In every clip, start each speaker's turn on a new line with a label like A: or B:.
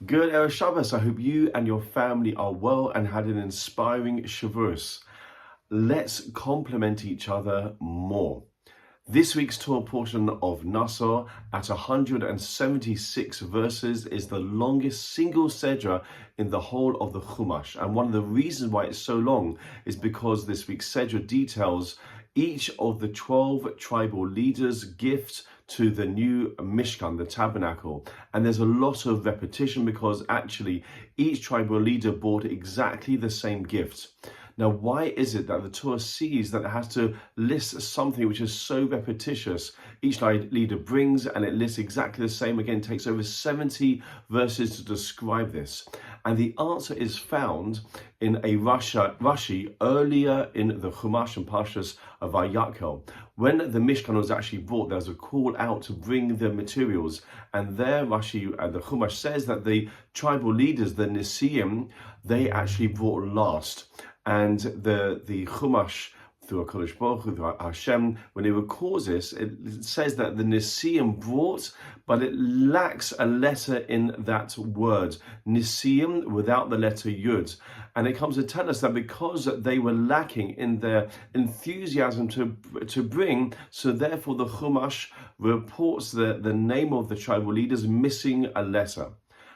A: Good Erev Shabbos. I hope you and your family are well and had an inspiring Shavuos. Let's compliment each other more. This week's Torah portion of NASO at 176 verses is the longest single sedra in the whole of the Chumash. And one of the reasons why it's so long is because this week's sedra details each of the 12 tribal leaders' gifts to the new Mishkan, the tabernacle. And there's a lot of repetition because actually each tribal leader brought exactly the same gift. Now, why is it that the Torah sees that it has to list something which is so repetitious? Each leader brings and it lists exactly the same. Again, it takes over 70 verses to describe this. And the answer is found in a Rashi earlier in the Chumash and Parshas of Vayakhel. When the Mishkan was actually brought, there was a call out to bring the materials. And there Rashi and the Chumash says that the tribal leaders, the Nisiim, they actually brought last. And the Chumash, through HaKadosh Baruch Hu, through Hashem, when it records this, it says that the Nisiim brought, but it lacks a letter in that word. Nisiim without the letter Yud. And it comes to tell us that because they were lacking in their enthusiasm to bring, so therefore the Chumash reports the name of the tribal leaders missing a letter.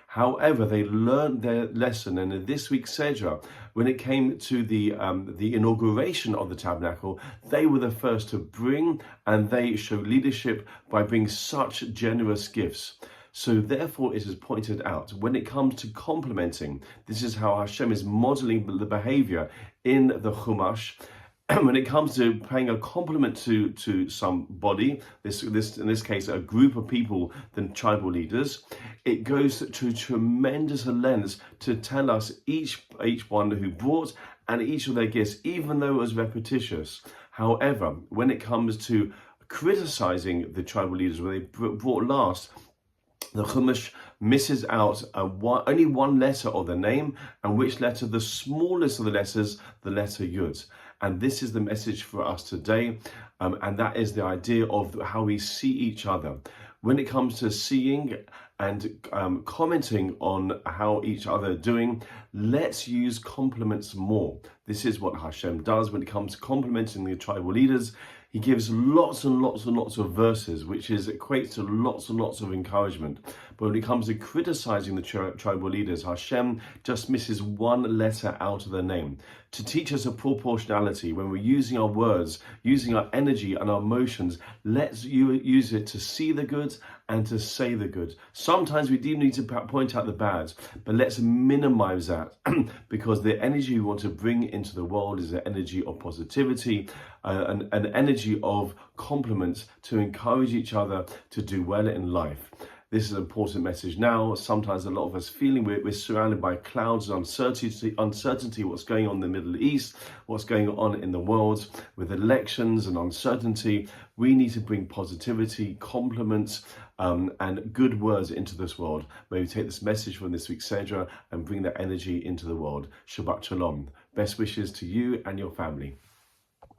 A: However, they learned their lesson, and in this week's Sedra, when it came to the inauguration of the tabernacle, they were the first to bring, and they showed leadership by bringing such generous gifts. So therefore, it is pointed out, when it comes to complimenting, this is how Hashem is modeling the behavior in the Chumash. When it comes to paying a compliment to somebody, this in this case a group of people, the tribal leaders, it goes to tremendous lengths to tell us each one who brought and each of their gifts, even though it was repetitious. However, when it comes to criticizing the tribal leaders, where they brought last, the Chumash misses out only one letter of the name, and which letter? The smallest of the letters, the letter Yud. And this is the message for us today, and that is the idea of how we see each other. When it comes to seeing and commenting on how each other are doing, let's use compliments more. This is what Hashem does when it comes to complimenting the tribal leaders. He gives lots and lots and lots of verses, which equates to lots and lots of encouragement. But when it comes to criticizing the tribal leaders, Hashem just misses one letter out of their name. To teach us a proportionality, when we're using our words, using our energy and our emotions, let's use it to see the good and to say the good. Sometimes we do need to point out the bad, but let's minimize that because the energy we want to bring into the world is an energy of positivity, an energy of compliments to encourage each other to do well in life. This is an important message now. Sometimes a lot of us feeling we're surrounded by clouds of uncertainty, what's going on in the Middle East, what's going on in the world with elections and uncertainty. We need to bring positivity, compliments, and good words into this world. May we take this message from this week's Sedra and bring that energy into the world. Shabbat Shalom. Best wishes to you and your family.